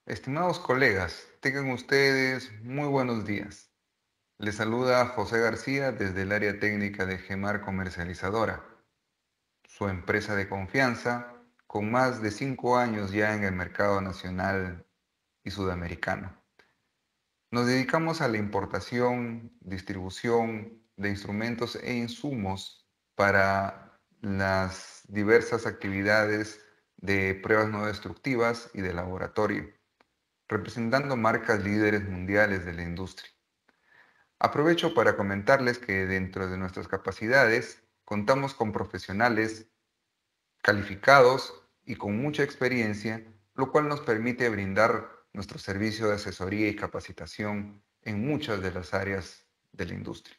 Estimados colegas, tengan ustedes muy buenos días. Les saluda José García desde el área técnica de Gemar Comercializadora, su empresa de confianza con más de 5 años ya en el mercado nacional y sudamericano. Nos dedicamos a la importación, distribución de instrumentos e insumos para las diversas actividades de pruebas no destructivas y de laboratorio, representando marcas líderes mundiales de la industria. Aprovecho para comentarles que dentro de nuestras capacidades contamos con profesionales calificados y con mucha experiencia, lo cual nos permite brindar nuestro servicio de asesoría y capacitación en muchas de las áreas de la industria.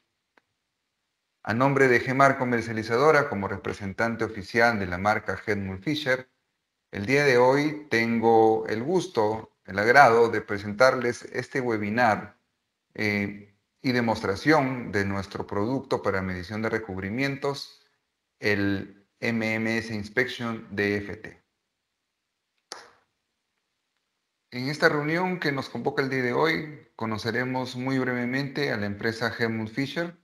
A nombre de Gemar Comercializadora, como representante oficial de la marca Helmut Fischer, el día de hoy tengo el gusto, el agrado de presentarles este webinar y demostración de nuestro producto para medición de recubrimientos, el MMS Inspection DFT. En esta reunión que nos convoca el día de hoy, conoceremos muy brevemente a la empresa Helmut Fischer.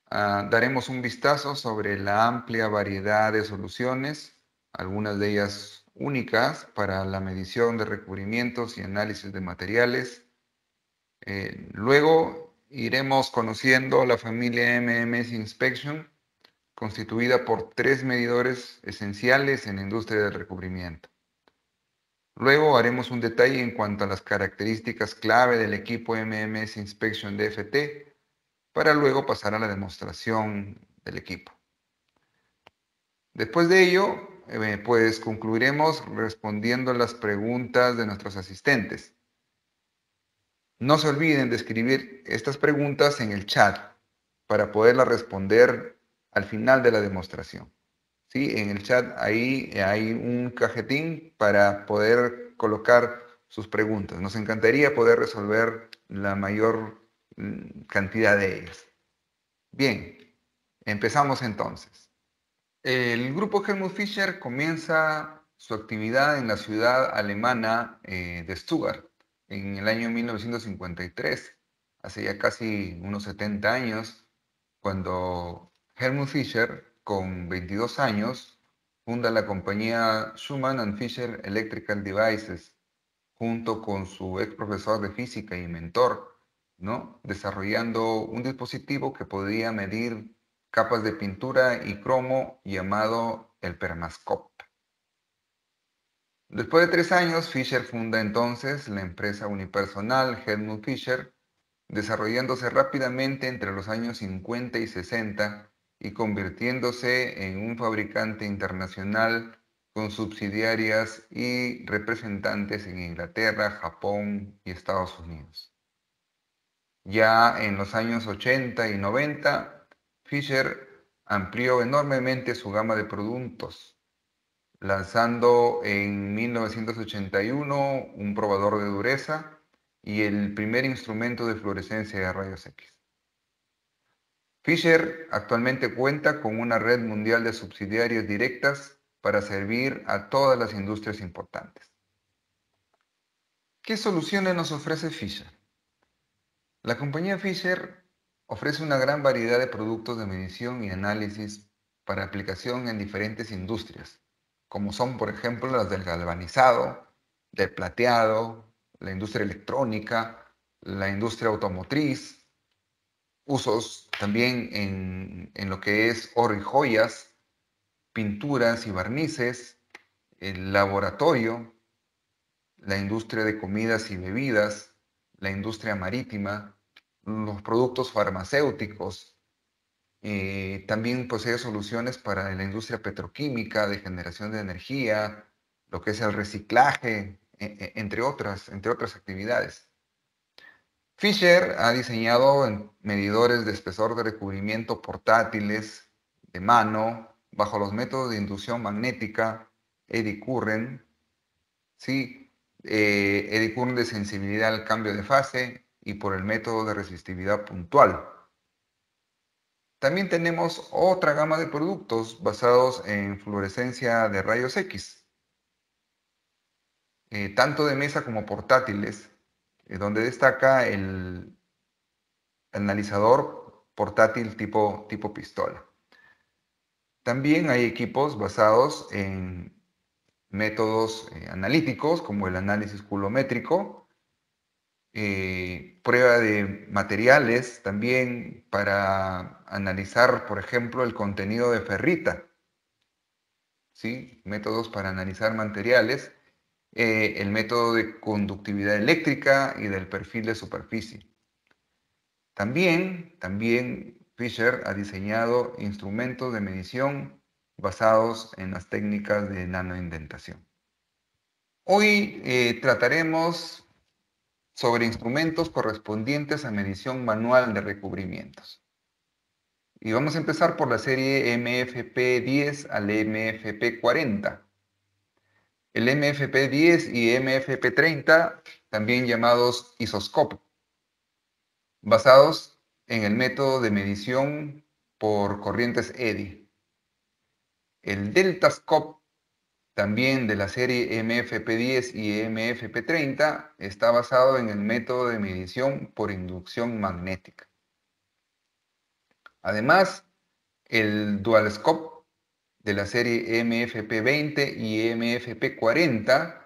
Daremos un vistazo sobre la amplia variedad de soluciones, algunas de ellas únicas para la medición de recubrimientos y análisis de materiales. Luego iremos conociendo la familia MMS Inspection, constituida por 3 medidores esenciales en la industria del recubrimiento. Luego haremos un detalle en cuanto a las características clave del equipo MMS Inspection DFT, para luego pasar a la demostración del equipo. Después de ello, pues concluiremos respondiendo las preguntas de nuestros asistentes. No se olviden de escribir estas preguntas en el chat para poderlas responder al final de la demostración. ¿Sí? En el chat ahí hay un cajetín para poder colocar sus preguntas. Nos encantaría poder resolver la mayor cantidad de ellas. Bien, empezamos entonces. El grupo Helmut Fischer comienza su actividad en la ciudad alemana de Stuttgart en el año 1953, hace ya casi unos 70 años, cuando Helmut Fischer, con 22 años, funda la compañía Schumann and Fischer Electrical Devices, junto con su ex profesor de física y mentor, ¿no? Desarrollando un dispositivo que podía medir capas de pintura y cromo llamado el Permascope. Después de 3 años, Fischer funda entonces la empresa unipersonal Helmut Fischer, desarrollándose rápidamente entre los años 50 y 60 y convirtiéndose en un fabricante internacional con subsidiarias y representantes en Inglaterra, Japón y Estados Unidos. Ya en los años 80 y 90, Fischer amplió enormemente su gama de productos, lanzando en 1981 un probador de dureza y el primer instrumento de fluorescencia de rayos X. Fischer actualmente cuenta con una red mundial de subsidiarias directas para servir a todas las industrias importantes. ¿Qué soluciones nos ofrece Fischer? La compañía Fischer ofrece una gran variedad de productos de medición y análisis para aplicación en diferentes industrias, como son, por ejemplo, las del galvanizado, del plateado, la industria electrónica, la industria automotriz, usos también en lo que es oro y joyas, pinturas y barnices, el laboratorio, la industria de comidas y bebidas, la industria marítima, los productos farmacéuticos. También posee soluciones para la industria petroquímica, de generación de energía, lo que es el reciclaje, entre otras actividades. Fischer ha diseñado medidores de espesor de recubrimiento portátiles, de mano, bajo los métodos de inducción magnética, eddy current, ¿sí? Eddy current de sensibilidad al cambio de fase y por el método de resistividad puntual. También tenemos otra gama de productos basados en fluorescencia de rayos X. tanto de mesa como portátiles, donde destaca el analizador portátil tipo pistola. También hay equipos basados en métodos analíticos como el análisis culométrico, prueba de materiales también para analizar, por ejemplo, el contenido de ferrita, ¿sí? Métodos para analizar materiales, el método de conductividad eléctrica y del perfil de superficie. También Fisher ha diseñado instrumentos de medición basados en las técnicas de nanoindentación. Hoy trataremos sobre instrumentos correspondientes a medición manual de recubrimientos. Y vamos a empezar por la serie MFP10 al MFP40. El MFP10 y MFP30, también llamados isoscope, basados en el método de medición por corrientes Eddy. El Deltascope, también de la serie MFP10 y MFP30, está basado en el método de medición por inducción magnética. Además, el DualScope de la serie MFP20 y MFP40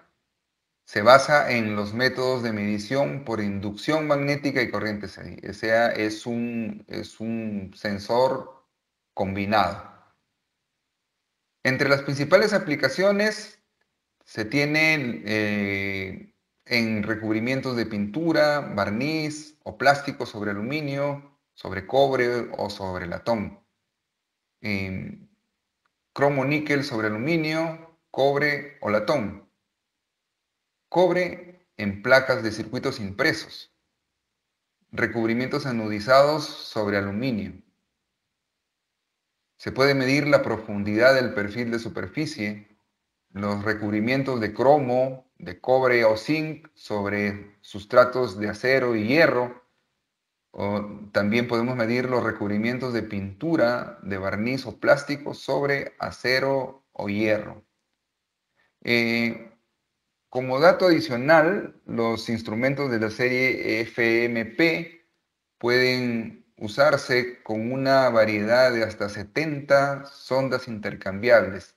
se basa en los métodos de medición por inducción magnética y corrientes Eddy. O sea, es un sensor combinado. Entre las principales aplicaciones se tienen en recubrimientos de pintura, barniz o plástico sobre aluminio, sobre cobre o sobre latón. Cromo níquel sobre aluminio, cobre o latón. Cobre en placas de circuitos impresos. Recubrimientos anudizados sobre aluminio. Se puede medir la profundidad del perfil de superficie, los recubrimientos de cromo, de cobre o zinc sobre sustratos de acero y hierro. O también podemos medir los recubrimientos de pintura, de barniz o plástico sobre acero o hierro. Como dato adicional, los instrumentos de la serie FMP pueden usarse con una variedad de hasta 70 sondas intercambiables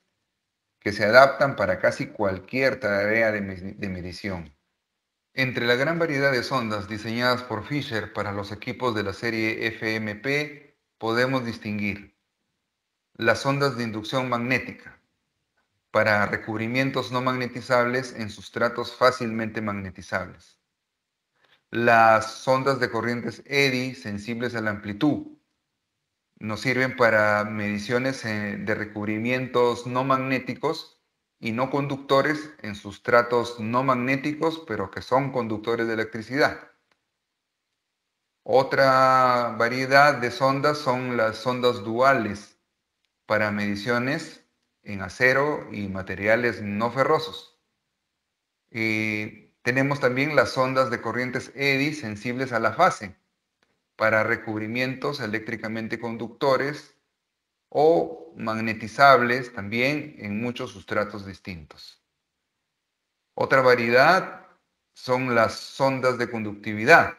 que se adaptan para casi cualquier tarea de medición. Entre la gran variedad de sondas diseñadas por Fisher para los equipos de la serie FMP, podemos distinguir las sondas de inducción magnética para recubrimientos no magnetizables en sustratos fácilmente magnetizables. Las sondas de corrientes Eddy sensibles a la amplitud nos sirven para mediciones de recubrimientos no magnéticos y no conductores en sustratos no magnéticos, pero que son conductores de electricidad. Otra variedad de sondas son las sondas duales para mediciones en acero y materiales no ferrosos. Tenemos también las sondas de corrientes Eddy sensibles a la fase para recubrimientos eléctricamente conductores o magnetizables también en muchos sustratos distintos. Otra variedad son las sondas de conductividad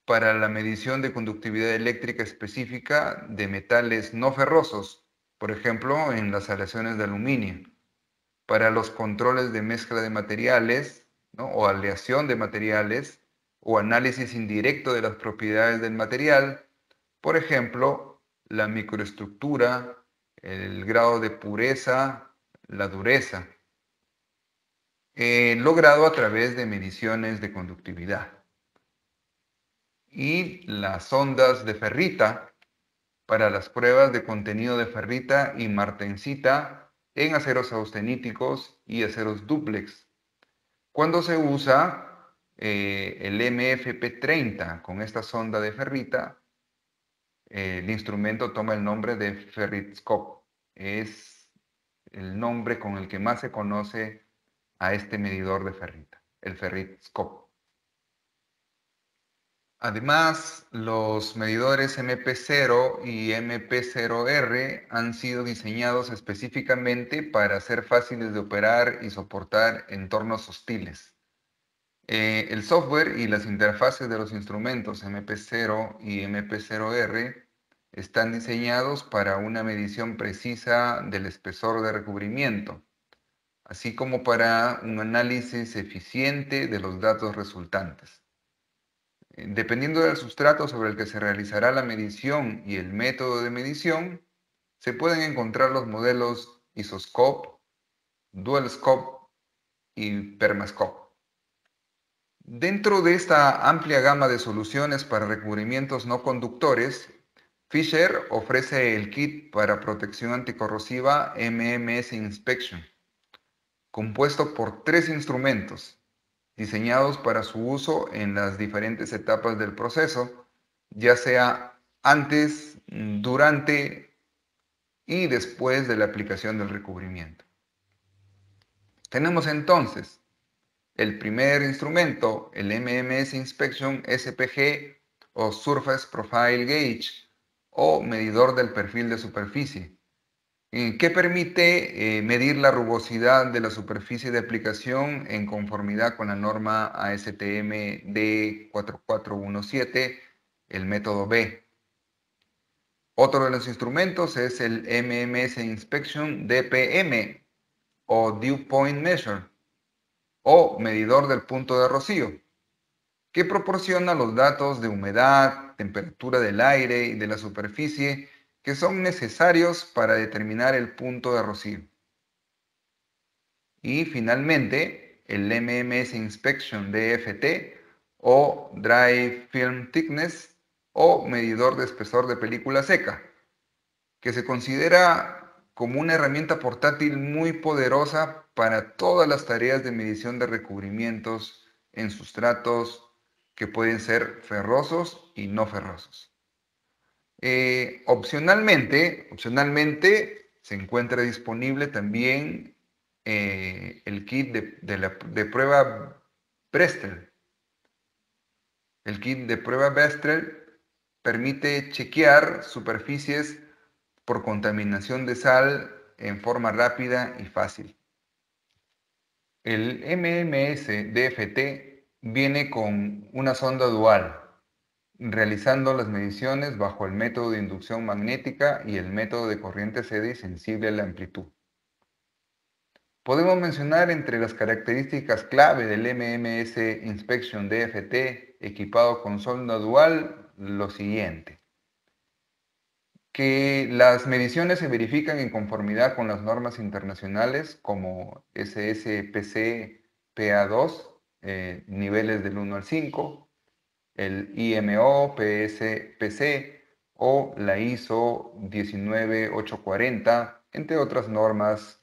para la medición de conductividad eléctrica específica de metales no ferrosos, por ejemplo, en las aleaciones de aluminio, para los controles de mezcla de materiales, ¿no? O aleación de materiales, o análisis indirecto de las propiedades del material, por ejemplo, la microestructura, el grado de pureza, la dureza, logrado a través de mediciones de conductividad. Y las sondas de ferrita para las pruebas de contenido de ferrita y martensita en aceros austeníticos y aceros dúplex. Cuando se usa el MFP30 con esta sonda de ferrita, el instrumento toma el nombre de Ferritscope. Es el nombre con el que más se conoce a este medidor de ferrita, el Ferritscope. Además, los medidores MP0 y MP0R han sido diseñados específicamente para ser fáciles de operar y soportar entornos hostiles. El software y las interfaces de los instrumentos MP0 y MP0R están diseñados para una medición precisa del espesor de recubrimiento, así como para un análisis eficiente de los datos resultantes. Dependiendo del sustrato sobre el que se realizará la medición y el método de medición, se pueden encontrar los modelos Isoscope, DualScope y Permascope. Dentro de esta amplia gama de soluciones para recubrimientos no conductores, Fisher ofrece el kit para protección anticorrosiva MMS Inspection, compuesto por 3 instrumentos, diseñados para su uso en las diferentes etapas del proceso, ya sea antes, durante y después de la aplicación del recubrimiento. Tenemos entonces el primer instrumento, el MMS Inspection SPG o Surface Profile Gauge o medidor del perfil de superficie, que permite medir la rugosidad de la superficie de aplicación en conformidad con la norma ASTM D4417, el método B. Otro de los instrumentos es el MMS Inspection DPM o Dew Point Measure o medidor del punto de rocío, que proporciona los datos de humedad, temperatura del aire y de la superficie que son necesarios para determinar el punto de rocío. Y finalmente, el MMS Inspection DFT o Dry Film Thickness o medidor de espesor de película seca, que se considera como una herramienta portátil muy poderosa para todas las tareas de medición de recubrimientos en sustratos que pueden ser ferrosos y no ferrosos. Opcionalmente se encuentra disponible también el kit de prueba Brestell. El kit de prueba Brestell permite chequear superficies por contaminación de sal en forma rápida y fácil. El MMS DFT viene con una sonda dual, realizando las mediciones bajo el método de inducción magnética y el método de corriente CD sensible a la amplitud. Podemos mencionar entre las características clave del MMS Inspection DFT equipado con sonda dual lo siguiente: que las mediciones se verifican en conformidad con las normas internacionales como SSPC PA2, niveles del 1 al 5, el IMO PSPC o la ISO 19840, entre otras normas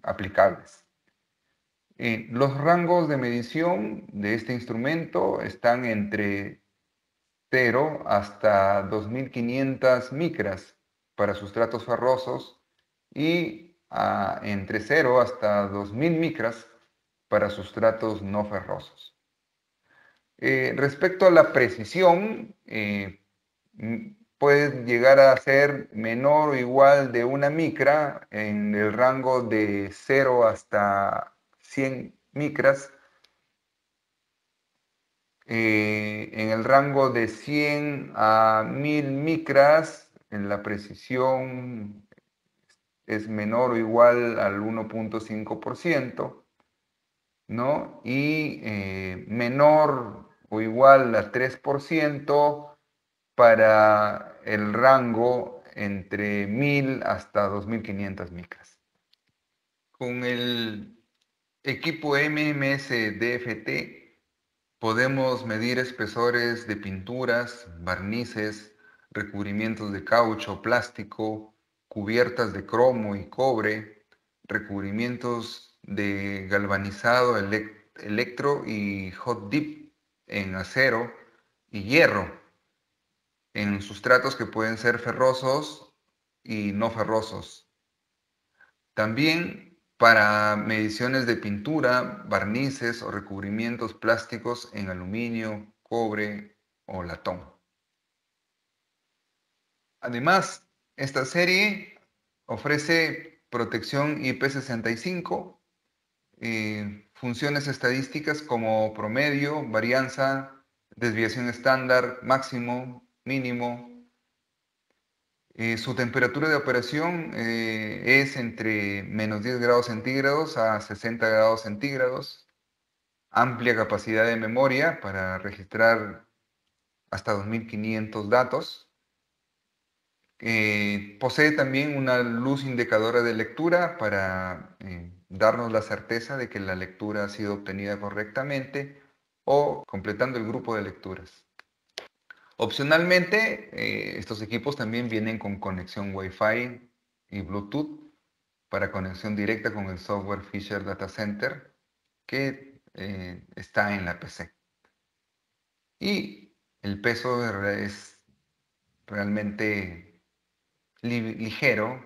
aplicables. Los rangos de medición de este instrumento están entre 0 hasta 2500 micras para sustratos ferrosos y entre 0 hasta 2000 micras para sustratos no ferrosos. Respecto a la precisión, puede llegar a ser menor o igual de 1 micra en el rango de 0 hasta 100 micras. En el rango de 100 a 1000 micras, en la precisión es menor o igual al 1.5%, ¿no? Y menor o igual a 3% para el rango entre 1000 hasta 2500 micras. Con el equipo MMS DFT podemos medir espesores de pinturas, barnices, recubrimientos de caucho, plástico, cubiertas de cromo y cobre, recubrimientos de galvanizado electro y hot dip en acero y hierro, en sustratos que pueden ser ferrosos y no ferrosos. También para mediciones de pintura, barnices o recubrimientos plásticos en aluminio, cobre o latón. Además, esta serie ofrece protección IP65, funciones estadísticas como promedio, varianza, desviación estándar, máximo, mínimo. Su temperatura de operación es entre menos 10 grados centígrados a 60 grados centígrados. Amplia capacidad de memoria para registrar hasta 2500 datos. Posee también una luz indicadora de lectura para darnos la certeza de que la lectura ha sido obtenida correctamente o completando el grupo de lecturas. Opcionalmente, estos equipos también vienen con conexión Wi-Fi y Bluetooth para conexión directa con el software Fisher Data Center que está en la PC. Y el peso es realmente ligero,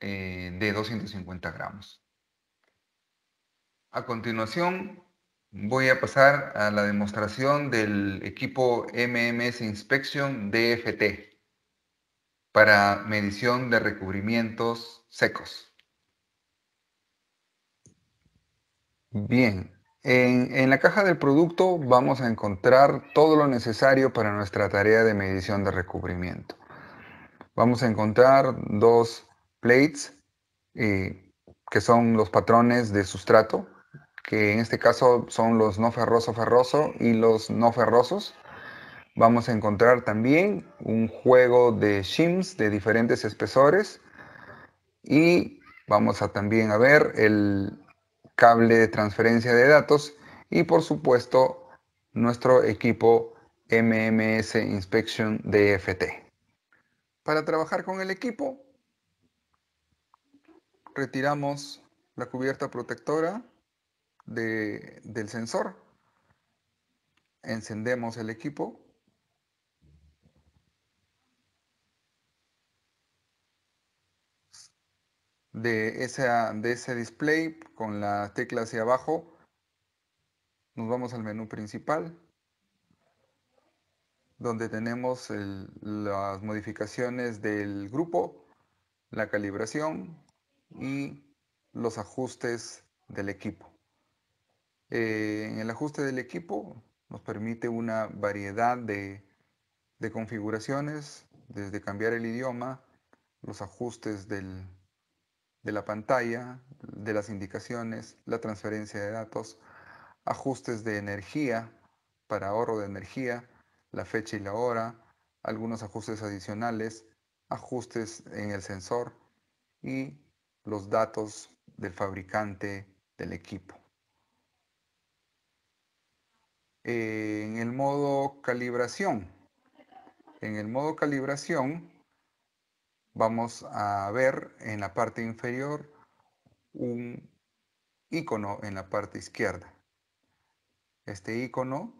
de 250 gramos. A continuación, voy a pasar a la demostración del equipo MMS Inspection DFT para medición de recubrimientos secos. Bien, en la caja del producto vamos a encontrar todo lo necesario para nuestra tarea de medición de recubrimiento. Vamos a encontrar dos plates que son los patrones de sustrato, que en este caso son los no ferroso-ferroso y los no ferrosos. Vamos a encontrar también un juego de shims de diferentes espesores y vamos a también a ver el cable de transferencia de datos y por supuesto nuestro equipo MMS Inspection DFT. Para trabajar con el equipo, retiramos la cubierta protectora del sensor, encendemos el equipo de ese display con la tecla hacia abajo. Nos vamos al menú principal, donde tenemos las modificaciones del grupo, la calibración y los ajustes del equipo. En el ajuste del equipo nos permite una variedad de configuraciones, desde cambiar el idioma, los ajustes de la pantalla, de las indicaciones, la transferencia de datos, ajustes de energía para ahorro de energía, la fecha y la hora, algunos ajustes adicionales, ajustes en el sensor y los datos del fabricante del equipo. En el modo calibración, vamos a ver en la parte inferior un icono en la parte izquierda. Este icono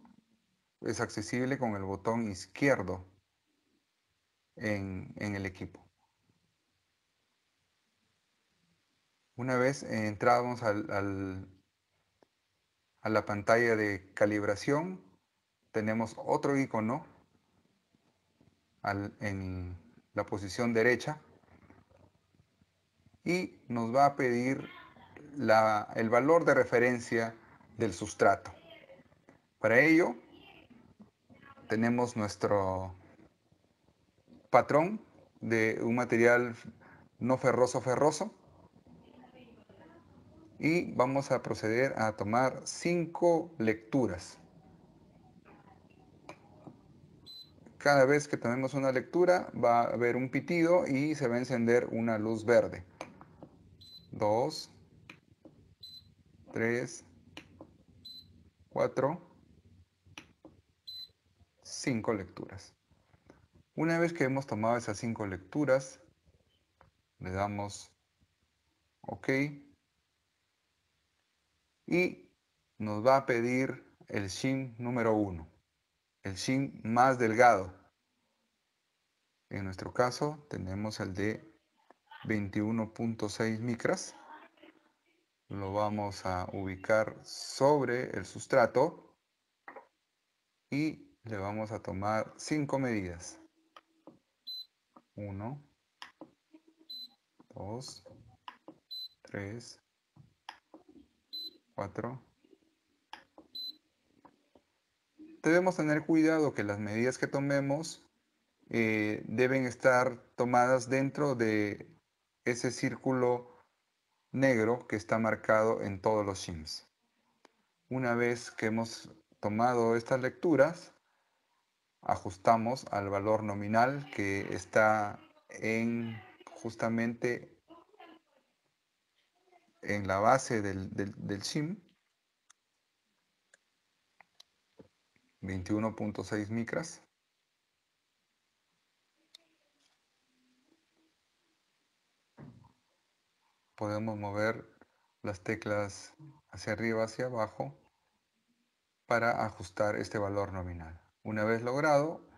es accesible con el botón izquierdo en el equipo. Una vez entramos a la pantalla de calibración, tenemos otro icono en la posición derecha y nos va a pedir el valor de referencia del sustrato. Para ello, tenemos nuestro patrón de un material no ferroso-ferroso y vamos a proceder a tomar 5 lecturas. Cada vez que tomemos una lectura va a haber un pitido y se va a encender una luz verde. 2, 3, 4, 5 lecturas. Una vez que hemos tomado esas 5 lecturas, le damos OK y nos va a pedir el shim número 1, el shim más delgado. En nuestro caso tenemos el de 21.6 micras. Lo vamos a ubicar sobre el sustrato y Le vamos a tomar 5 medidas. 1, 2, 3, 4. Debemos tener cuidado que las medidas que tomemos deben estar tomadas dentro de ese círculo negro que está marcado en todos los shims. Una vez que hemos tomado estas lecturas, ajustamos al valor nominal que está justamente en la base del shim, 21.6 micras. Podemos mover las teclas hacia arriba, hacia abajo, para ajustar este valor nominal. Una vez logrado,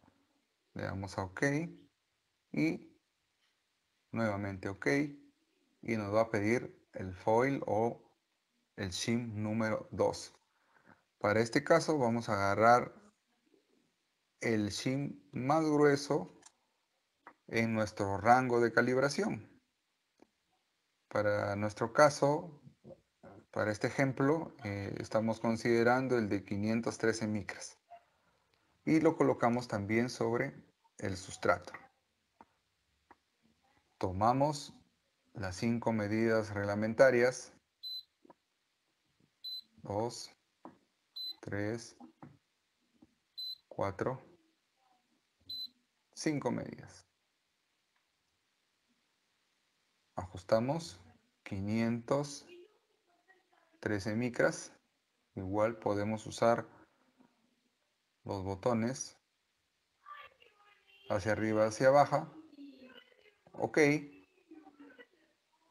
le damos a OK y nuevamente OK, y nos va a pedir el foil o el shim número 2. Para este caso vamos a agarrar el shim más grueso en nuestro rango de calibración. Para nuestro caso, para este ejemplo, estamos considerando el de 513 micras. Y lo colocamos también sobre el sustrato. Tomamos las 5 medidas reglamentarias. 2, 3, 4, 5 medidas. Ajustamos 513 micras. Igual podemos usar los botones hacia arriba, hacia abajo. OK.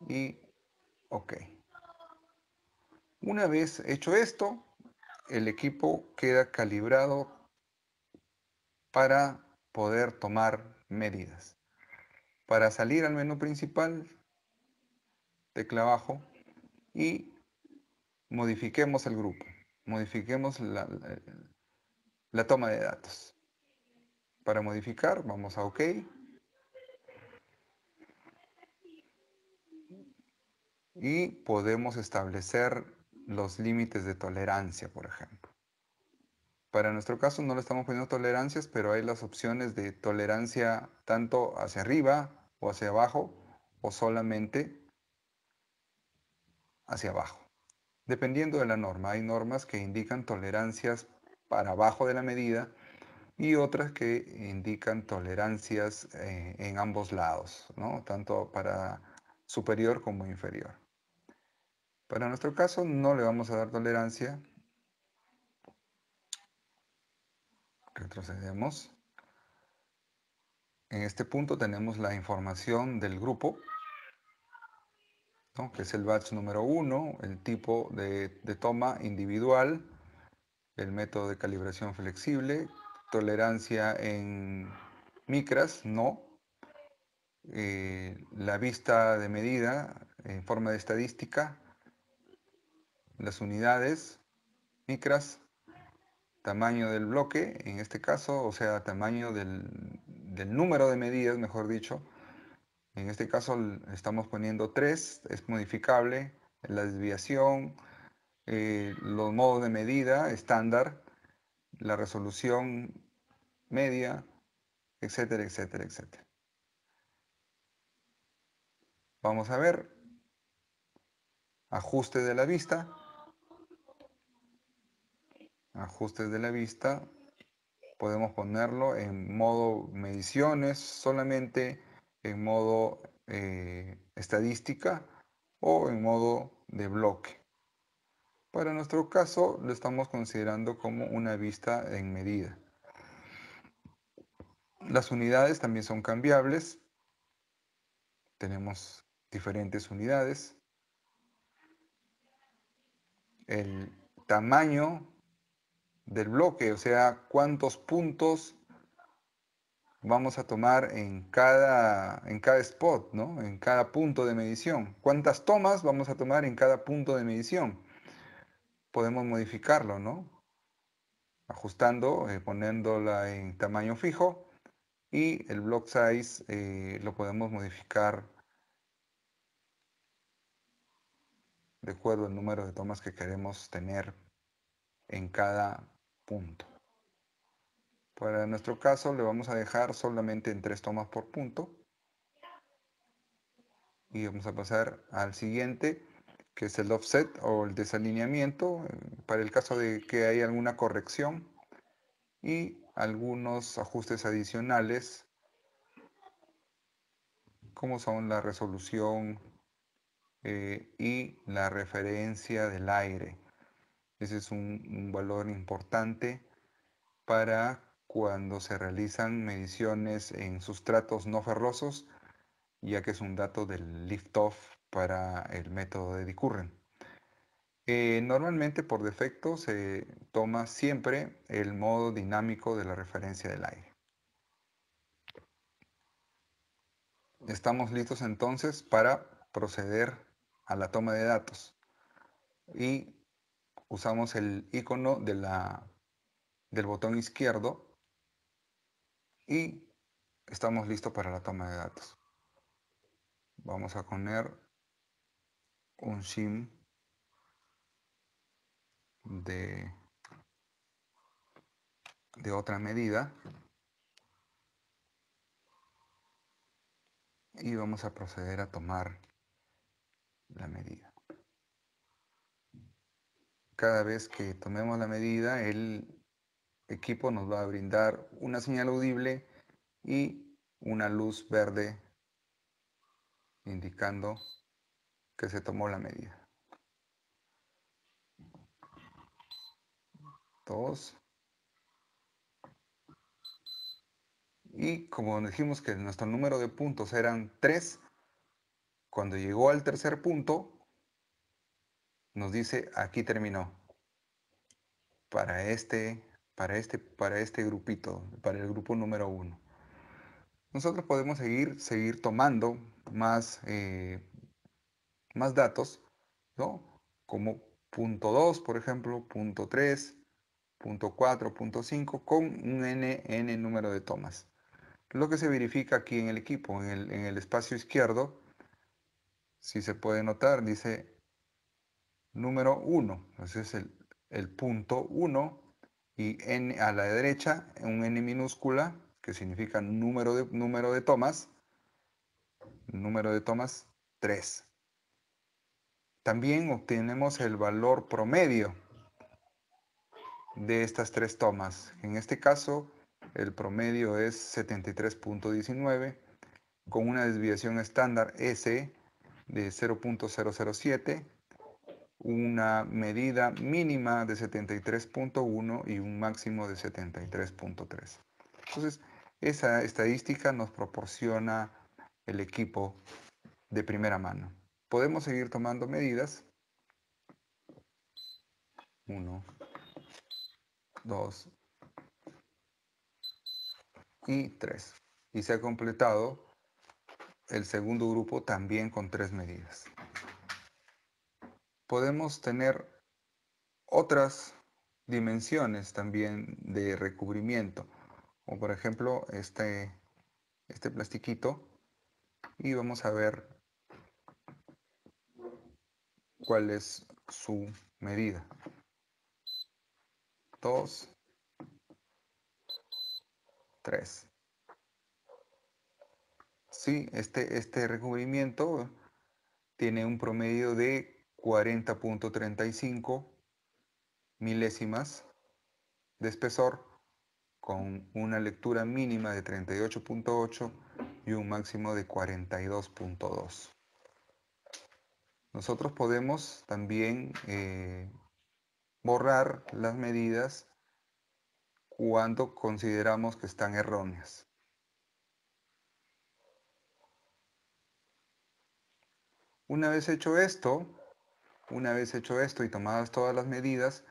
Y OK. Una vez hecho esto, el equipo queda calibrado para poder tomar medidas. Para salir al menú principal, tecla abajo y modifiquemos el grupo. Modifiquemos la toma de datos. Para modificar, vamos a OK. Y podemos establecer los límites de tolerancia, por ejemplo. Para nuestro caso no le estamos poniendo tolerancias, pero hay las opciones de tolerancia tanto hacia arriba o hacia abajo o solamente hacia abajo. Dependiendo de la norma, hay normas que indican tolerancias para abajo de la medida y otras que indican tolerancias en ambos lados, ¿no? Tanto para superior como inferior. Para nuestro caso no le vamos a dar tolerancia. Retrocedemos. En este punto tenemos la información del grupo, ¿no? Que es el batch número 1, el tipo de toma individual, el método de calibración flexible, tolerancia en micras, no, la vista de medida en forma de estadística, las unidades, micras, tamaño del bloque, en este caso, o sea, tamaño del número de medidas, mejor dicho. En este caso estamos poniendo 3, es modificable, la desviación, los modos de medida estándar, la resolución media, etcétera, etcétera, etcétera. Vamos a ver, ajuste de la vista, ajustes de la vista, podemos ponerlo en modo mediciones, solamente en modo estadística o en modo de bloque. Para nuestro caso lo estamos considerando como una vista en medida. Las unidades también son cambiables. Tenemos diferentes unidades. El tamaño del bloque, o sea, cuántos puntos vamos a tomar en cada spot, ¿no? En cada punto de medición. ¿Cuántas tomas vamos a tomar en cada punto de medición? Podemos modificarlo, ¿no? ajustando, poniéndola en tamaño fijo, y el block size lo podemos modificar de acuerdo al número de tomas que queremos tener en cada punto. Para nuestro caso le vamos a dejar solamente en 3 tomas por punto, y vamos a pasar al siguiente, que es el offset o el desalineamiento, para el caso de que haya alguna corrección, y algunos ajustes adicionales como son la resolución y la referencia del aire. Ese es un valor importante para cuando se realizan mediciones en sustratos no ferrosos, ya que es un dato del lift-off para el método de Current. Normalmente por defecto se toma siempre el modo dinámico de la referencia del aire. Estamos listos entonces para proceder a la toma de datos, y usamos el icono del botón izquierdo y estamos listos para la toma de datos. Vamos a poner un shim de otra medida y vamos a proceder a tomar la medida. Cada vez que tomemos la medida, el equipo nos va a brindar una señal audible y una luz verde indicando que se tomó la medida. 2. Y como dijimos que nuestro número de puntos eran 3, cuando llegó al tercer punto, nos dice aquí terminó. Para este grupito, para el grupo número 1. Nosotros podemos seguir tomando más datos, ¿no? Como punto 2, por ejemplo, punto 3, punto 4, punto 5, con un n número de tomas. Lo que se verifica aquí en el equipo, en el espacio izquierdo, si se puede notar, dice número 1. Entonces el punto 1, y n a la derecha, un n minúscula, que significa número de tomas, 3. También obtenemos el valor promedio de estas 3 tomas. En este caso, el promedio es 73.19, con una desviación estándar S de 0.007, una medida mínima de 73.1 y un máximo de 73.3. Entonces, esa estadística nos proporciona el equipo de primera mano. Podemos seguir tomando medidas. 1, 2 y 3. Y se ha completado el segundo grupo también con 3 medidas. Podemos tener otras dimensiones también de recubrimiento, como por ejemplo este plastiquito, y vamos a ver cuál es su medida. 2, 3. Sí, este recubrimiento tiene un promedio de 40.35 milésimas de espesor, con una lectura mínima de 38.8 y un máximo de 42.2. Nosotros podemos también borrar las medidas cuando consideramos que están erróneas. Una vez hecho esto y tomadas todas las medidas,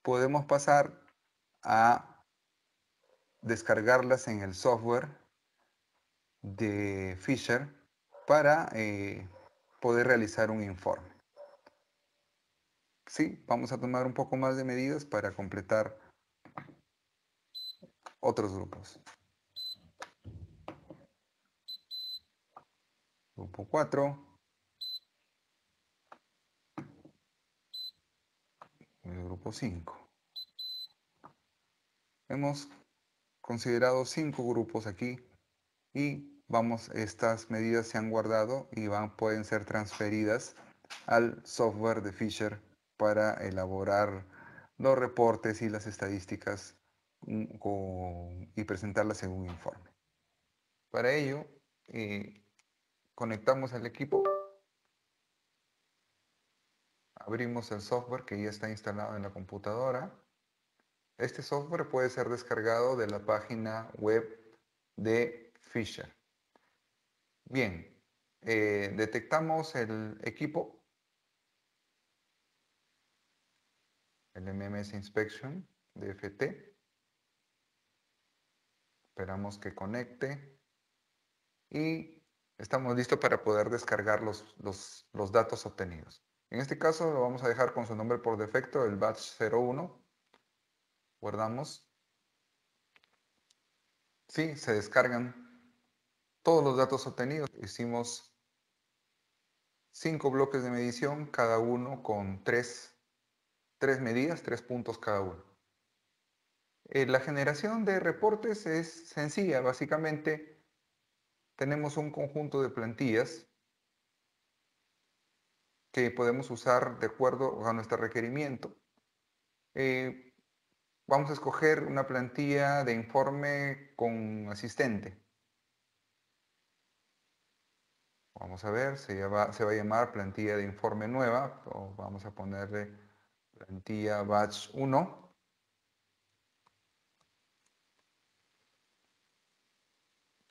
podemos pasar a descargarlas en el software de Fisher para poder realizar un informe. Sí, vamos a tomar un poco más de medidas para completar otros grupos. Grupo 4, el grupo 5. Hemos considerado 5 grupos aquí y estas medidas se han guardado y pueden ser transferidas al software de Fisher para elaborar los reportes y las estadísticas y presentarlas en un informe. Para ello, conectamos el equipo, abrimos el software que ya está instalado en la computadora. Este software puede ser descargado de la página web de Fisher. Bien, detectamos el equipo, el MMS Inspection de FT. Esperamos que conecte y estamos listos para poder descargar los datos obtenidos. En este caso lo vamos a dejar con su nombre por defecto, el batch 01. Guardamos. Sí, se descargan todos los datos obtenidos. Hicimos 5 bloques de medición, cada uno con 3 medidas, 3 puntos cada uno. La generación de reportes es sencilla. Básicamente tenemos un conjunto de plantillas que podemos usar de acuerdo a nuestro requerimiento. Vamos a escoger una plantilla de informe con asistente. Vamos a ver, se va a llamar plantilla de informe nueva, o vamos a ponerle plantilla batch 1.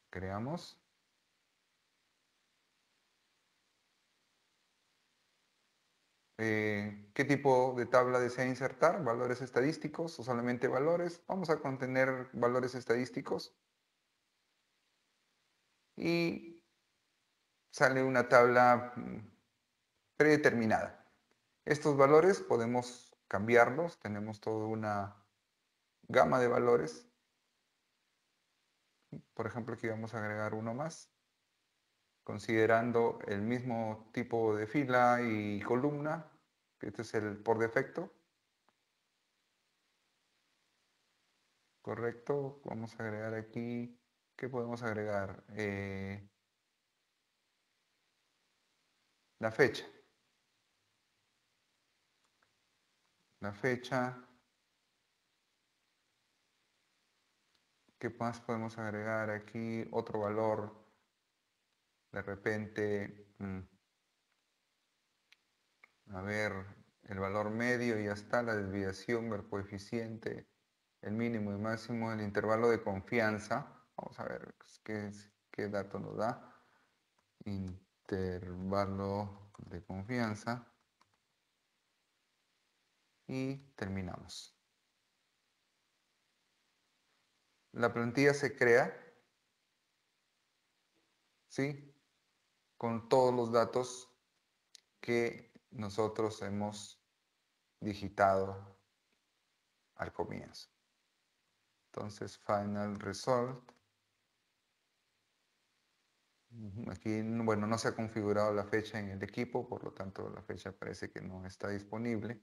Creamos. ¿Qué tipo de tabla desea insertar? ¿Valores estadísticos o solamente valores? Vamos a contener valores estadísticos. Y sale una tabla predeterminada. Estos valores podemos cambiarlos. Tenemos toda una gama de valores. Por ejemplo, aquí vamos a agregar uno más, considerando el mismo tipo de fila y columna, que este es el por defecto. Correcto. Vamos a agregar aquí, ¿qué podemos agregar? La fecha. La fecha. ¿Qué más podemos agregar aquí? Otro valor. De repente, a ver, el valor medio, ya está, la desviación, el coeficiente, el mínimo y máximo, el intervalo de confianza. Vamos a ver qué dato nos da. Intervalo de confianza. Y terminamos. La plantilla se crea, ¿sí? Con todos los datos que nosotros hemos digitado al comienzo. Entonces, final result. Aquí, bueno, no se ha configurado la fecha en el equipo, por lo tanto la fecha parece que no está disponible.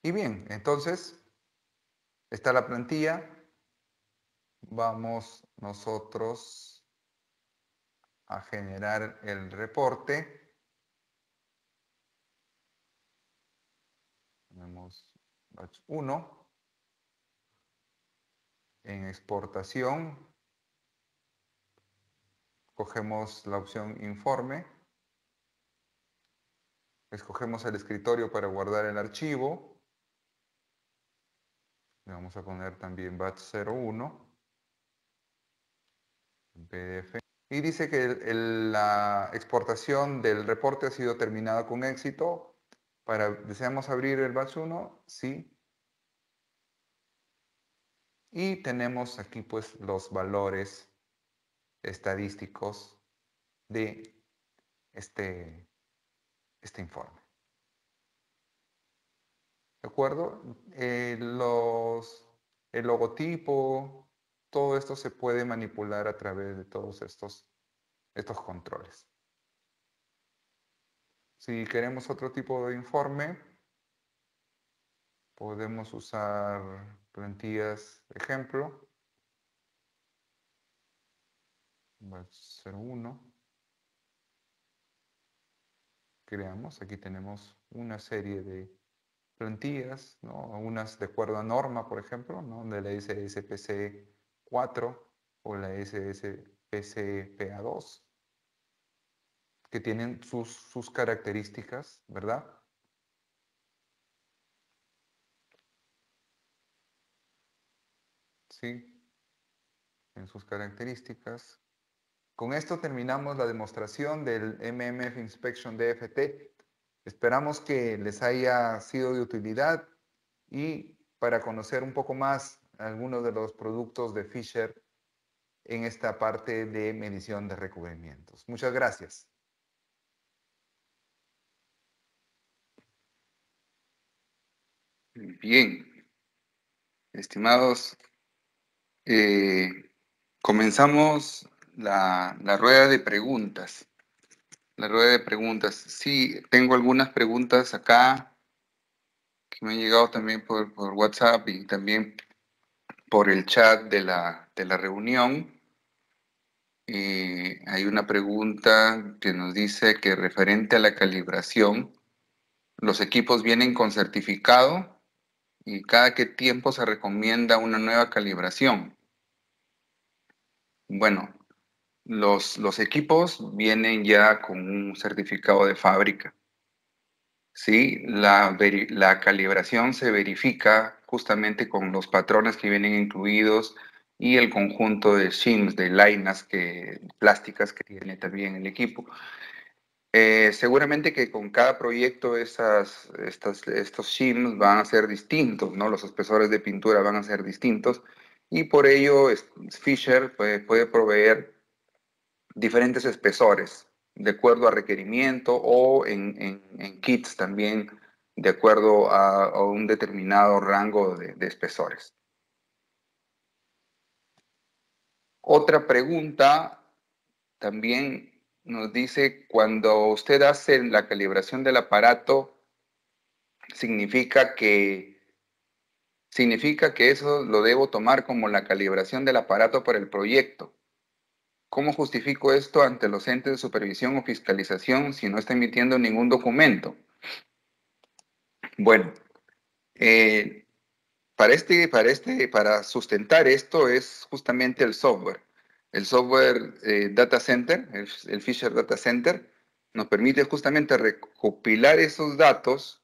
Y bien, entonces, está la plantilla. Vamos nosotros a generar el reporte. Tenemos batch 1. En exportación, cogemos la opción informe. Escogemos el escritorio para guardar el archivo. Le vamos a poner también batch 01. En PDF. Y dice que la exportación del reporte ha sido terminada con éxito. ¿Deseamos abrir el batch 1? Sí. Y tenemos aquí pues los valores estadísticos de este informe. ¿De acuerdo? el logotipo, todo esto se puede manipular a través de todos estos controles. Si queremos otro tipo de informe, podemos usar plantillas de ejemplo. Va a ser uno. Creamos, aquí tenemos una serie de plantillas, ¿no? Unas de acuerdo a norma, por ejemplo, ¿no? De la SSPC 4 o la SSPC PA2, que tienen sus características, ¿verdad? Sí, en sus características. Con esto terminamos la demostración del MMF Inspection DFT. Esperamos que les haya sido de utilidad y para conocer un poco más algunos de los productos de Fisher en esta parte de medición de recubrimientos. Muchas gracias. Bien, estimados, comenzamos la rueda de preguntas. La rueda de preguntas. Sí, tengo algunas preguntas acá que me han llegado también por WhatsApp y también por el chat de la reunión. Hay una pregunta que nos dice que referente a la calibración, los equipos vienen con certificado y cada qué tiempo se recomienda una nueva calibración. Bueno, los equipos vienen ya con un certificado de fábrica. Sí, la calibración se verifica justamente con los patrones que vienen incluidos y el conjunto de shims, de lainas plásticas que tiene también el equipo. Seguramente que con cada proyecto estos shims van a ser distintos, ¿no? Los espesores de pintura van a ser distintos y por ello Fisher puede proveer diferentes espesores de acuerdo a requerimiento o en kits también de acuerdo a un determinado rango de espesores. Otra pregunta también nos dice, cuando usted hace la calibración del aparato, significa que eso lo debo tomar como la calibración del aparato para el proyecto. ¿Cómo justifico esto ante los entes de supervisión o fiscalización si no está emitiendo ningún documento? Bueno, para sustentar esto es justamente el software. El software Data Center, el Fisher Data Center, nos permite justamente recopilar esos datos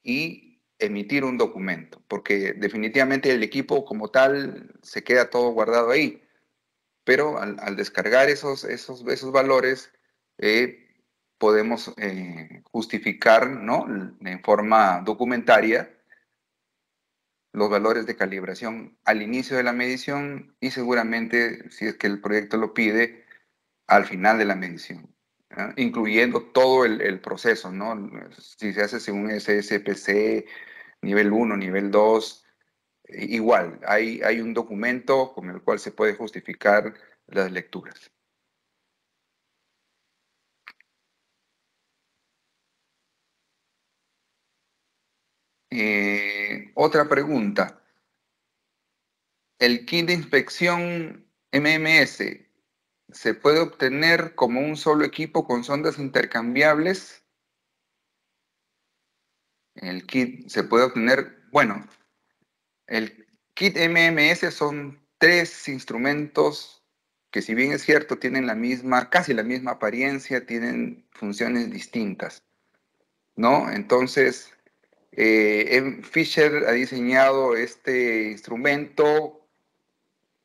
y emitir un documento, porque definitivamente el equipo como tal se queda todo guardado ahí, pero al descargar esos valores podemos justificar, ¿no? En forma documentaria los valores de calibración al inicio de la medición y seguramente, si es que el proyecto lo pide, al final de la medición, ¿no? Incluyendo todo el proceso, ¿no? Si se hace según SSPC, nivel 1, nivel 2, igual, hay un documento con el cual se puede justificar las lecturas. Otra pregunta. ¿El kit de inspección MMS se puede obtener como un solo equipo con sondas intercambiables? El kit se puede obtener, bueno, el kit MMS son 3 instrumentos que, si bien es cierto, tienen casi la misma apariencia, tienen funciones distintas, ¿no? Entonces, Fisher ha diseñado este instrumento,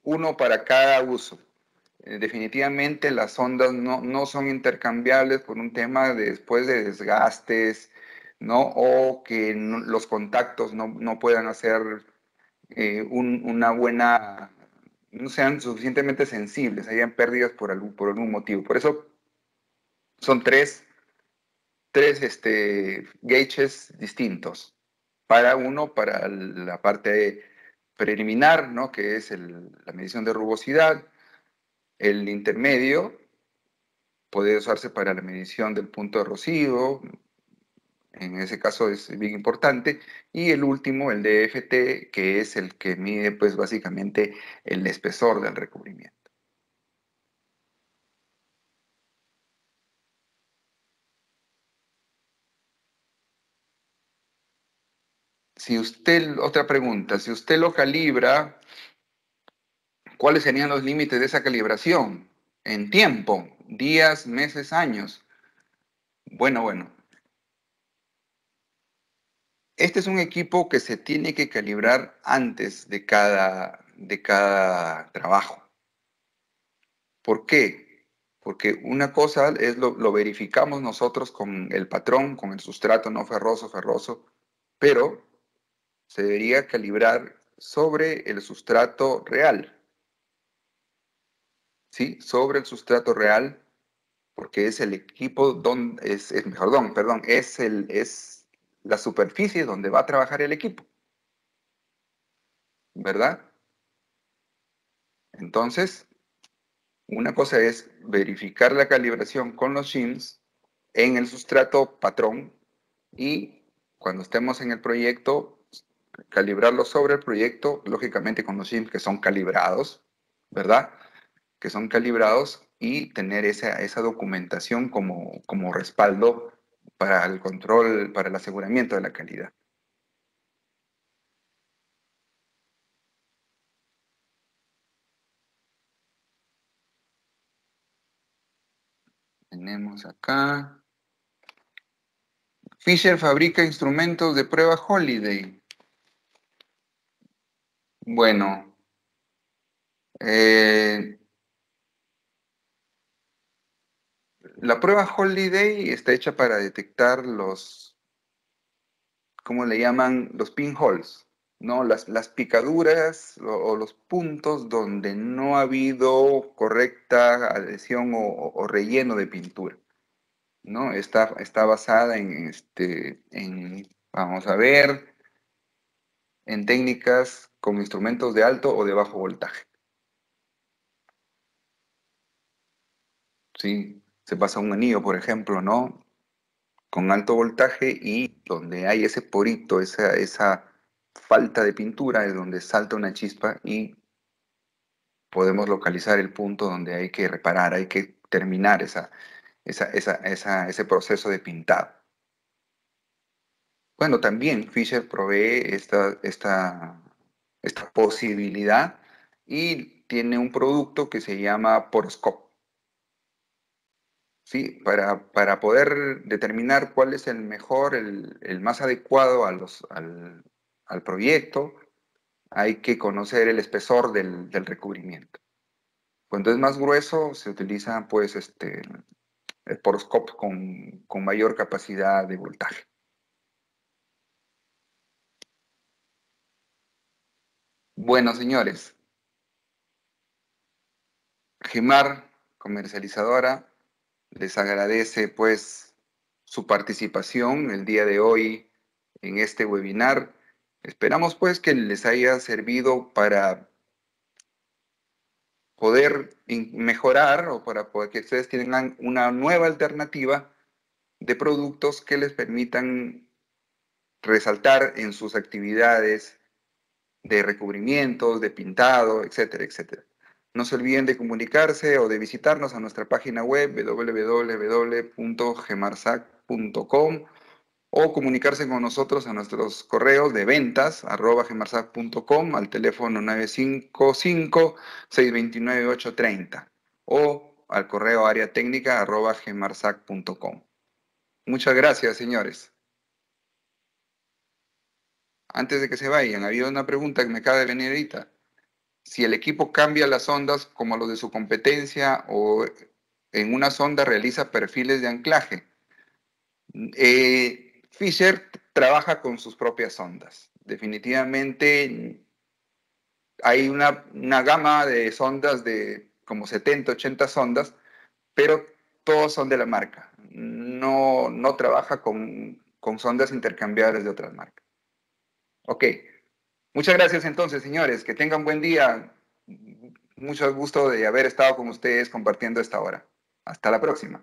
uno para cada uso. Definitivamente las ondas no son intercambiables por un tema después de desgastes, ¿no? O que los contactos no puedan hacer una buena, no sean suficientemente sensibles, hayan pérdidas por algún motivo. Por eso son tres gauges distintos. Para la parte preliminar, ¿no? Que es la medición de rugosidad. El intermedio puede usarse para la medición del punto de rocío, en ese caso es bien importante, y el último, el DFT, que es el que mide pues básicamente el espesor del recubrimiento. Si usted, otra pregunta, si usted lo calibra, ¿cuáles serían los límites de esa calibración? En tiempo, días, meses, años. Bueno. Este es un equipo que se tiene que calibrar antes de cada trabajo. ¿Por qué? Porque una cosa es lo verificamos nosotros con el patrón, con el sustrato no ferroso, pero se debería calibrar sobre el sustrato real. ¿Sí? Sobre el sustrato real, porque es el equipo donde perdón, es la superficie donde va a trabajar el equipo, ¿verdad? Entonces, una cosa es verificar la calibración con los shims en el sustrato patrón y cuando estemos en el proyecto, calibrarlo sobre el proyecto, lógicamente con los shims que son calibrados, ¿verdad? Que son calibrados y tener esa documentación como respaldo para el control, para el aseguramiento de la calidad. Tenemos acá. Fisher fabrica instrumentos de prueba Holiday. Bueno, la prueba Holiday está hecha para detectar ¿cómo le llaman? Los pinholes, ¿no? Las picaduras o los puntos donde no ha habido correcta adhesión o relleno de pintura, ¿no? Está basada vamos a ver, en técnicas con instrumentos de alto o de bajo voltaje, ¿sí? Se pasa un anillo, por ejemplo, ¿no? Con alto voltaje y donde hay ese porito, esa falta de pintura es donde salta una chispa y podemos localizar el punto donde hay que reparar, hay que terminar ese proceso de pintado. Bueno, también Fisher provee esta posibilidad y tiene un producto que se llama Poroscope. ¿Sí? Para poder determinar cuál es el mejor, el más adecuado al proyecto, hay que conocer el espesor del recubrimiento. Cuando es más grueso, se utiliza pues el poroscope con mayor capacidad de voltaje. Bueno, señores, Gemar, comercializadora, les agradece pues su participación el día de hoy en este webinar. Esperamos pues que les haya servido para poder mejorar o para poder que ustedes tengan una nueva alternativa de productos que les permitan resaltar en sus actividades de recubrimientos, de pintado, etcétera, etcétera. No se olviden de comunicarse o de visitarnos a nuestra página web www.gemarsac.com o comunicarse con nosotros a nuestros correos de ventas @gemarsac.com al teléfono 955-629-830 o al correo área técnica @gemarsac.com. Muchas gracias, señores. Antes de que se vayan, había una pregunta que me acaba de venir ahorita. Si el equipo cambia las ondas como los de su competencia o en una sonda realiza perfiles de anclaje. Fisher trabaja con sus propias sondas. Definitivamente hay una gama de sondas de como 70, 80 sondas, pero todos son de la marca. No trabaja con sondas intercambiables de otras marcas. Ok, Muchas gracias entonces, señores. Que tengan buen día. Mucho gusto de haber estado con ustedes compartiendo esta hora. Hasta la próxima.